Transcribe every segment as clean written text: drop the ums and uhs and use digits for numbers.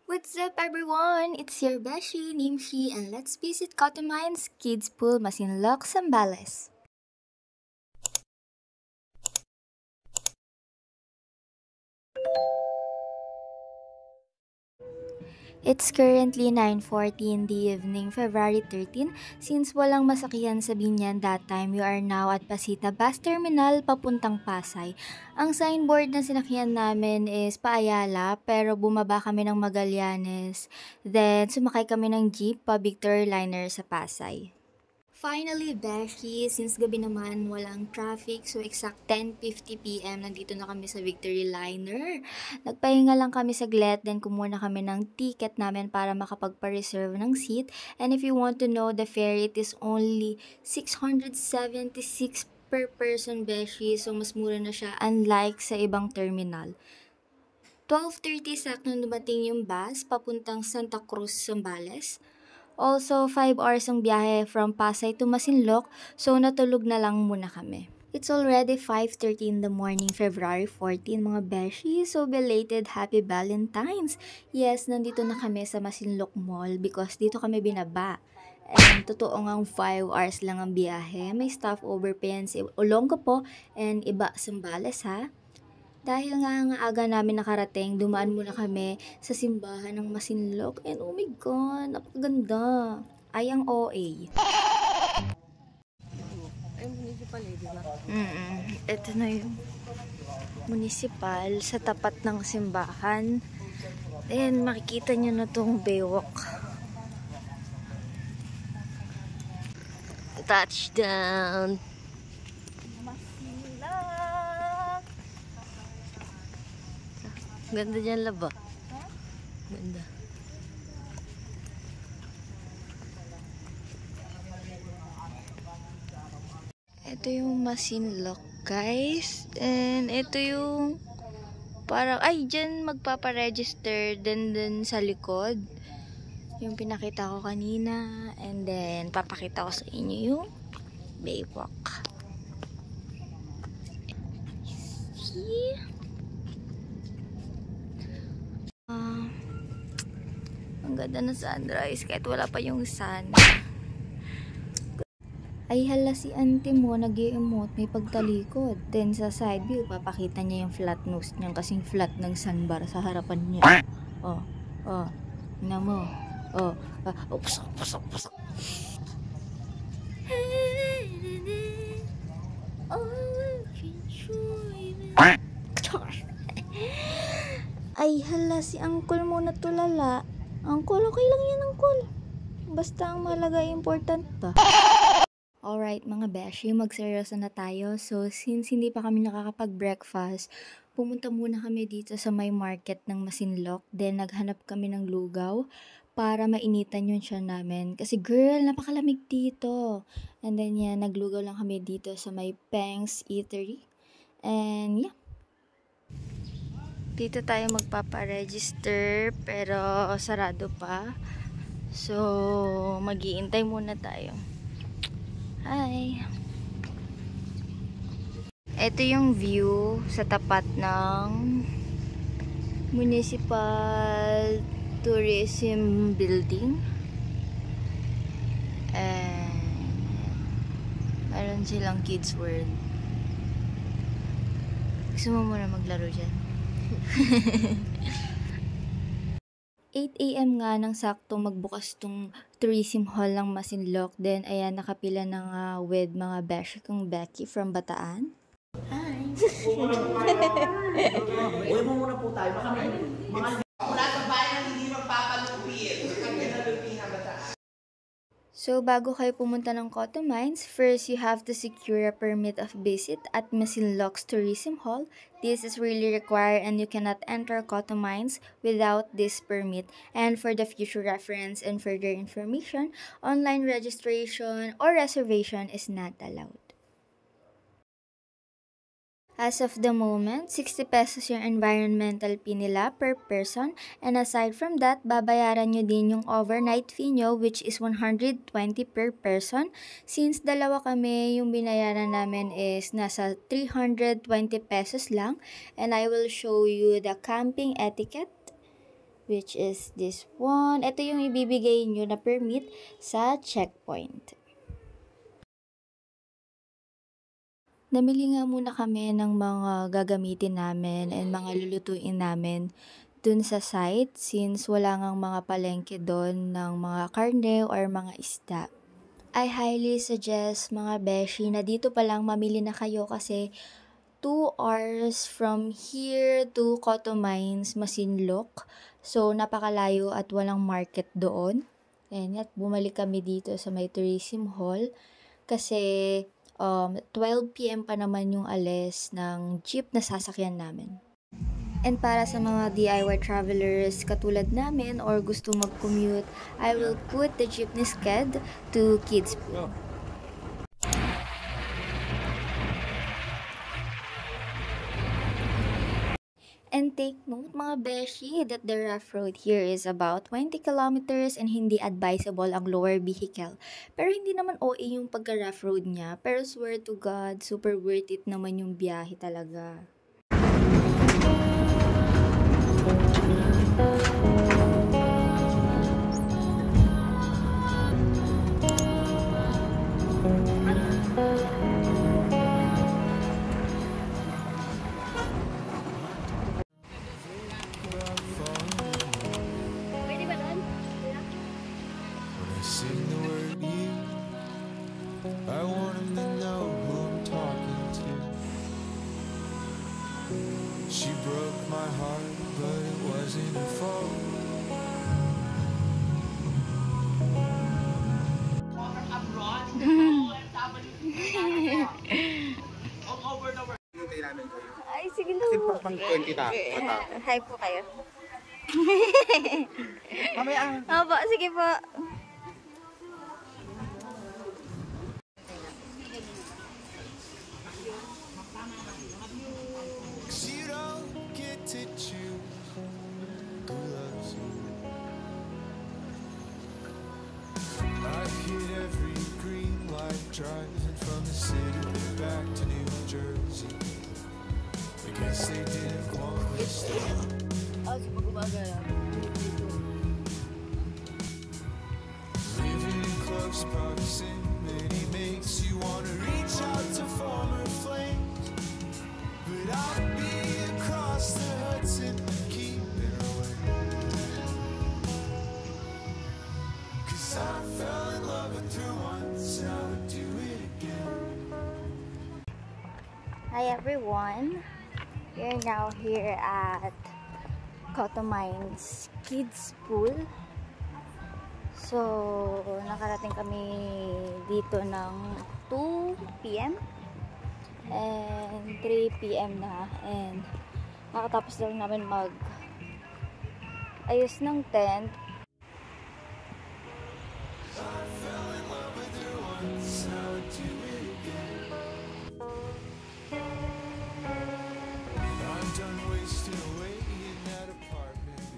What's up everyone? It's your Beshi, Nimshi, and let's visit Cotomines Kids Pool, Masinloc, Zambales. It's currently 9:40 in the evening, February 13. Since walang masakyan sa Binyan that time, we are now at Pasita Bus Terminal papuntang Pasay. Ang signboard na sinakyan namin is Paayala, pero bumaba kami ng Magallanes. Then sumakay kami ng jeep pa Victor Liner sa Pasay. Finally, Beshi, since gabi naman walang traffic, so exact 10:50 p.m. nandito na kami sa Victory Liner. Nagpahinga lang kami saglit, then kumuha na kami ng ticket namin para makapagpa-reserve ng seat. And if you want to know the fare, it is only 676 per person, Beshi. So mas mura na siya, unlike sa ibang terminal. 12:30 sakto dumating yung bus papuntang Santa Cruz, Zambales. Also, 5 hours ang biyahe from Pasay to Masinloc, so natulog na lang muna kami. It's already 5:30 in the morning, February 14, mga beshi, so belated Happy Valentine's! Yes, nandito na kami sa Masinloc Mall because dito kami binaba. And totoo ngang 5 hours lang ang biyahe. May stopover pa yan sa Olongapo and iba Zambales ha. Dahil nga aga namin nakarating, dumaan muna kami sa simbahan ng Masinloc. And oh my God, napakaganda. Ay, ang OA. Ay, municipal eh, di ba? Ito na yung municipal sa tapat ng simbahan. And makikita nyo na tong Baywalk. Touchdown! Ganda dyan laba. Ganda. Ito yung Masinloc, guys. And ito yung parang, ay, dyan magpaparegister din sa likod. Yung pinakita ko kanina. And then, papakita ko sa inyo yung Baywalk. See? Ang ganda ng sunrise kahit wala pa yung sun. Ay hala, si auntie mo nag-i-emote, may pagtalikod. Then sa side view, papakita niya yung flat nose niya kasing flat ng sandbar sa harapan niya. Oh, ina mo. Pusak. Ay hala, si uncle mo natulala. Uncle, okay lang yan, uncle. Basta ang mahalaga important pa. Alright mga beshi, magseryoso na tayo. So since hindi pa kami nakakapag-breakfast, pumunta muna kami dito sa may market ng Masinloc. Then naghanap kami ng lugaw para mainitan yung siya namin. Kasi girl, napakalamig dito. And then yan, naglugaw lang kami dito sa may Peng's Eatery. And yeah. Dito tayo magpaparegister pero sarado pa. So, mag-iintay muna tayo. Hi! Ito yung view sa tapat ng Municipal Tourism Building. And meron silang Kids World. Gusto mo muna maglaro dyan? 8 AM nga nang sakto magbukas tong tourism hall ng Masinloc. Then ayan, nakapila na nga with mga beshi kong Becky from Bataan. Hi! Uy mo muna po tayo. Baka may mga mula sa bayan hindi magpapalupit. Kanya-lupihan Bataan. So, bago kayo pumunta ng Cotomines, first you have to secure a permit of visit at Masinloc's Tourism Hall. This is really required and you cannot enter Cotomines without this permit. And for the future reference and further information, online registration or reservation is not allowed. As of the moment, 60 pesos yung environmental fee nila per person, and aside from that, babayaran nyo din yung overnight fee nyo, which is 120 per person. Since dalawa kami, yung binayaran namin is nasa 320 pesos lang, and I will show you the camping etiquette, which is this one. Ito yung ibibigay nyo na permit sa checkpoint. Namili nga muna kami ng mga gagamitin namin and mga lulutuin namin dun sa site, since wala ngang mga palengke doon ng mga karne or mga isda. I highly suggest mga beshi na dito pa lang mamili na kayo, kasi 2 hours from here to Cotto Mines, Masinloc. So, napakalayo at walang market doon. And at bumalik kami dito sa may tourism hall kasi 12 PM pa naman yung alis ng jeep na sasakyan namin. And para sa mga DIY travelers katulad namin or gusto mag-commute, I will put the jeepney sked to Kids Pool. And take note mga beshi that the rough road here is about 20 kilometers and hindi advisable ang lower vehicle. Pero hindi naman OA yung pagka-rough road niya. Pero swear to God, super worth it naman yung biyahe talaga. Sing the word you. I want him to know who I'm talking to. She broke my heart, but it wasn't her fault. Ay, sige na. Kasi pang 20 ta. Hi po kayo. Mamaya Opo, sige po. You don't get to choose who loves you. I've hit every green light, driving from the city back to New Jersey. I guess they didn't want me to stay. Living in close proximity makes you want to reach out to former flames. But I'll be across the Hudson, keeping away. 'Cause I fell in love with her once, and I would do it again. Hi everyone. We're now here at Cotto Mines Kids Pool. So, nakarating kami dito ng 2 PM and 3 PM na, and nakatapos lang namin mag ayos ng tent. I'm done wasting away in that apartment.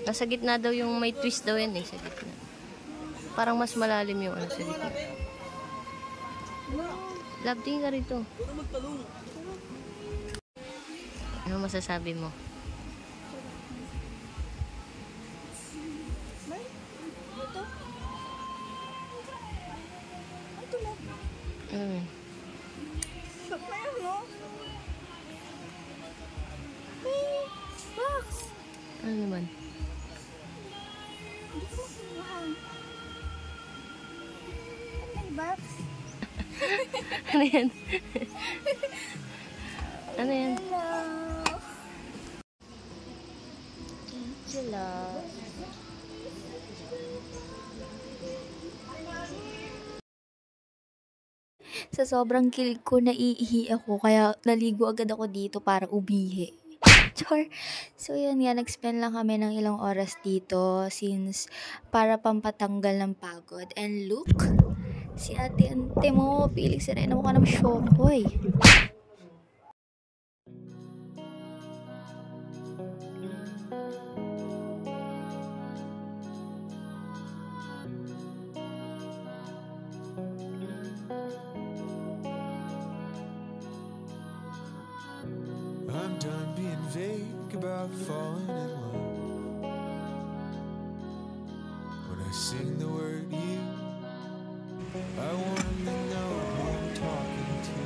Nasa gitna daw yung may twist daw yan eh, sa gitna. Parang mas malalim yung ano sa gitna. Love, tingin ka rito. Ano masasabi mo? Mm. Ano naman? Ano yan? Ano yan? Hello. Sa sobrang kilig ko, naiihi ako, kaya naligo agad ako dito para umihi. Char. So, yun nga, nag-spend lang kami ng ilang oras dito since para pampatanggal ng pagod. And look, si ate mo, piling sirena mo ka ng syokoy. I'm done being vague about falling in love. When I sing the word you, I want them to know who I'm talking to.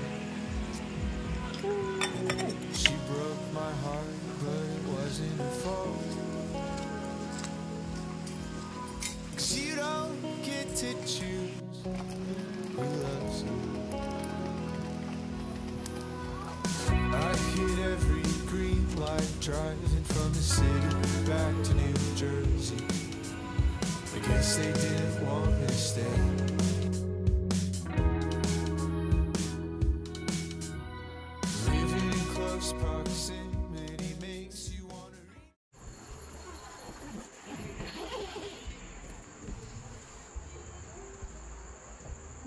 She broke my heart, but it wasn't her fault. 'Cause you don't get to choose who loves you. I hit every green light driving from the city back to New Jersey. I guess they didn't want me to stay. Living in close proximity makes you wanna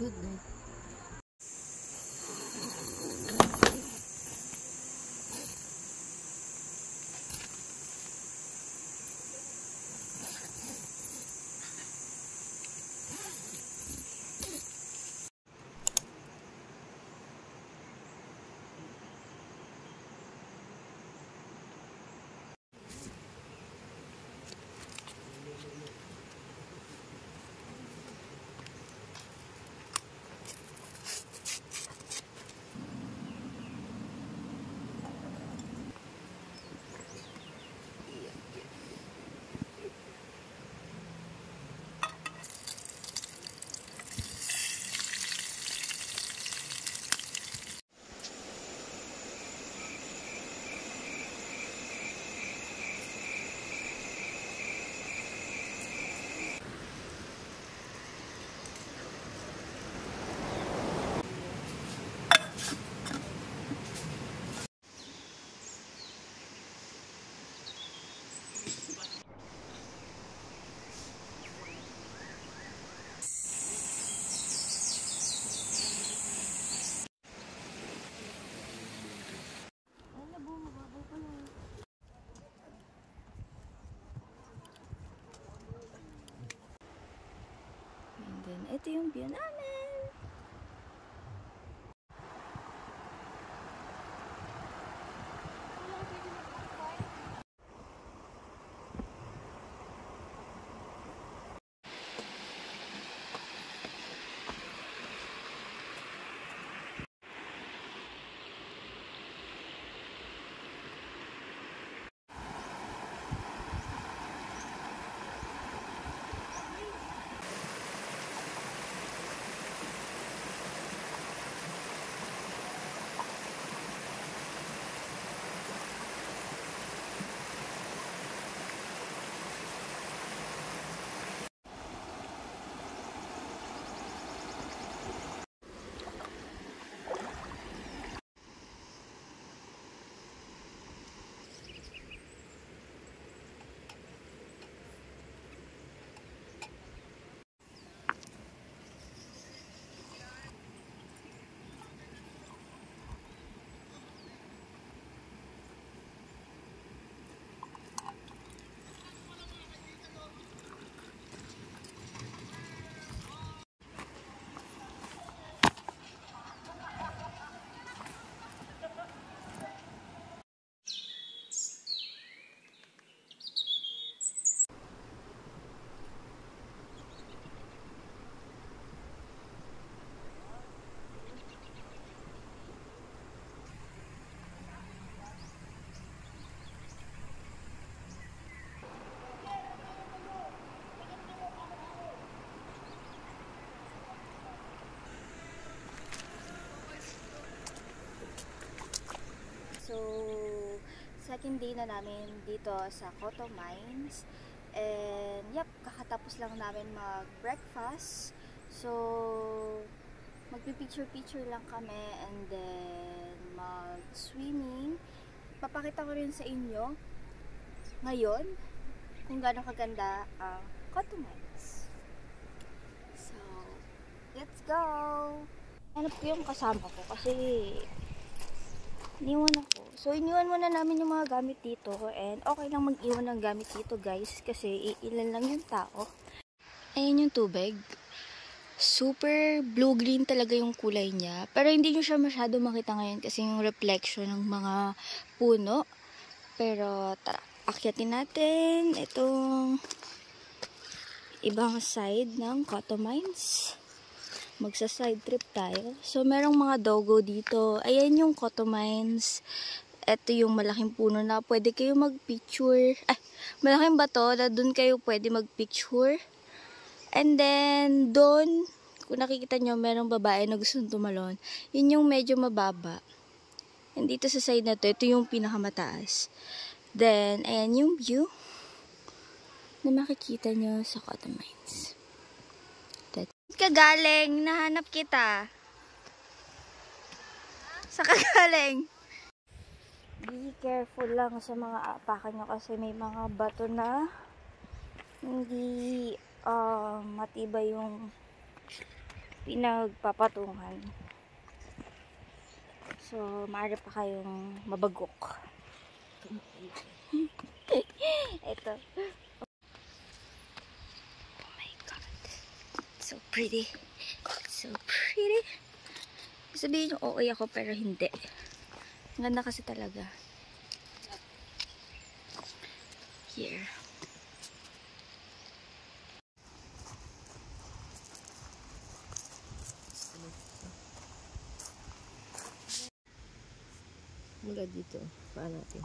Good night. And then, ito yung view namin. So, second day na namin dito sa Coto Mines. And, yep, kakatapos lang namin mag-breakfast. So, magpipicture-picture lang kami and then mag-swimming. papakita ko rin sa inyo ngayon kung gaano kaganda ang cotton mines. So, let's go! Hanap ko yung kasama ko kasi iniwan ako. So, iniwan muna namin yung mga gamit dito and okay lang mag-iwan ng gamit dito guys kasi ilan lang yung tao. Ayan yung tubig. Super blue-green talaga yung kulay niya. Pero hindi nyo siya masyado makita ngayon kasi yung reflection ng mga puno. Pero tara, akyatin natin itong ibang side ng cotton mines. Magsa-side trip tayo. So, merong mga dogo dito. Ayan yung cotton mines. Ito yung malaking puno na pwede kayo mag-picture. Malaking bato na dun kayo pwede mag-picture. And then, doon, kung nakikita nyo, merong babae na gustong tumalon. Yun yung medyo mababa. And dito sa side na to, ito yung pinakamataas. Then, ayan yung view na makikita nyo sa cotton mines. Kagaling, nahanap kita. Sa kagaling. Be careful lang sa mga apakan nyo kasi may mga bato na hindi matibay yung pinagpapatungan. So, maaari pa kayong mabagok. Ito. Oh my God. It's so pretty. It's so pretty. Sabihin nyo, okay ako pero hindi. Ang ganda kasi talaga. Here. Mula dito, paan natin.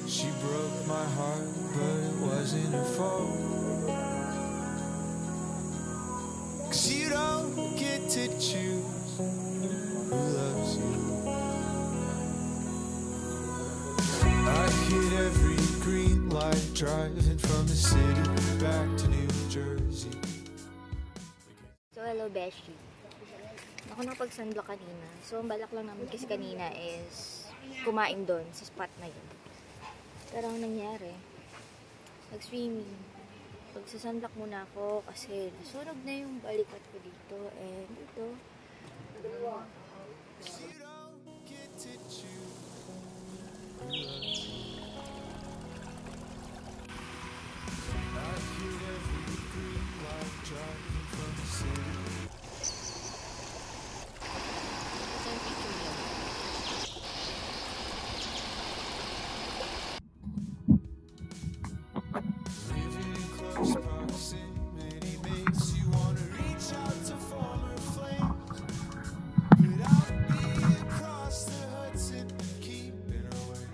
She broke my heart, but it wasn't her fault. 'Cause you don't get to choose who loves you. I hit every green light, driving from the city back to New Jersey. So, hello Beshi. Ako nakapag-sunblock kanina. So, ang balak lang namin kasi kanina is kumain doon sa spot na yun. Pero ang nangyari, nag-swimming. Pagsasunblock muna ako kasi nasunog na yung balikat ko dito. And ito. You don't get to choose who loves you. I hit every green light, driving from the city. Saan picture yan? Living in close proximity makes you wanna reach out to former flames. But I'll be across the Hudson, keeping away.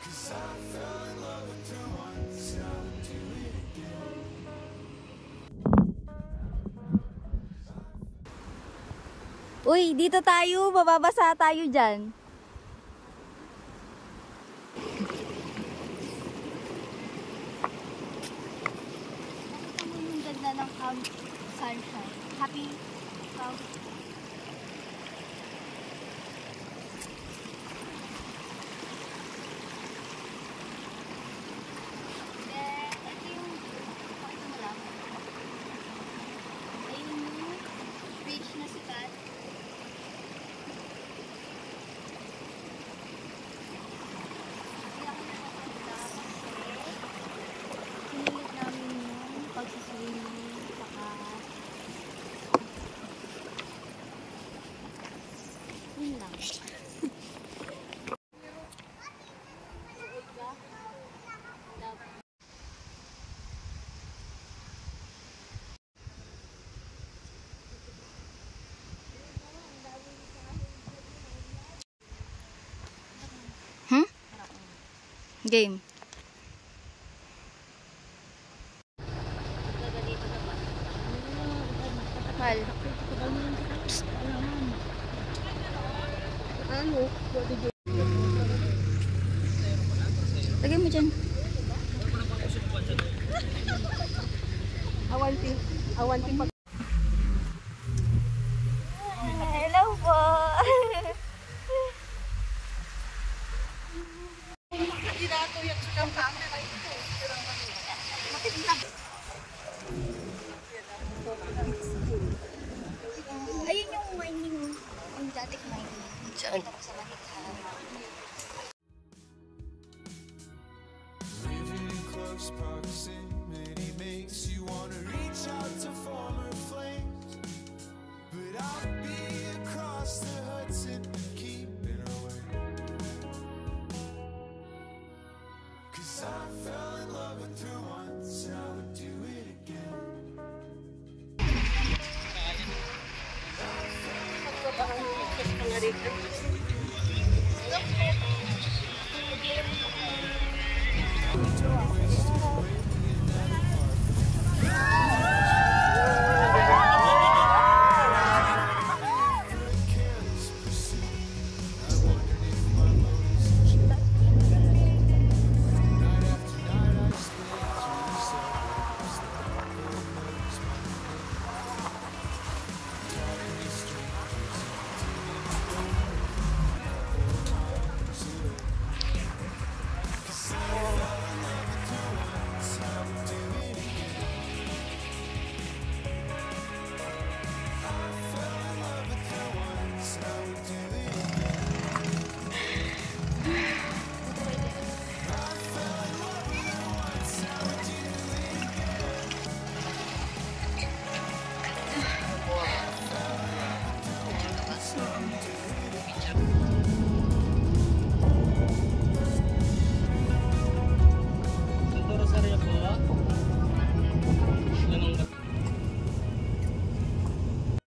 'Cause I fell in love with her once, and I'll do it again. Uy, dito tayo. Mababasa tayo dyan. Nakita mo yung ganda ng sunshine. Happy Count. Ito yung pakita mo lang. Ayun yung beach na sikat. Pinilit namin yung pagsiswimming saka yun lang. Game. Mahal. Lagay mo dyan. Awanting pag... Hello po. Tinatuyag sa camera ito. Ayun yung mining. Yung dating mining. Saan? Sa Manila. Living in close proximity makes you wanna reach out to former flames. But I'll be across the Hudson, keeping away. 'Cause I fell in love with her once, and I would do it again.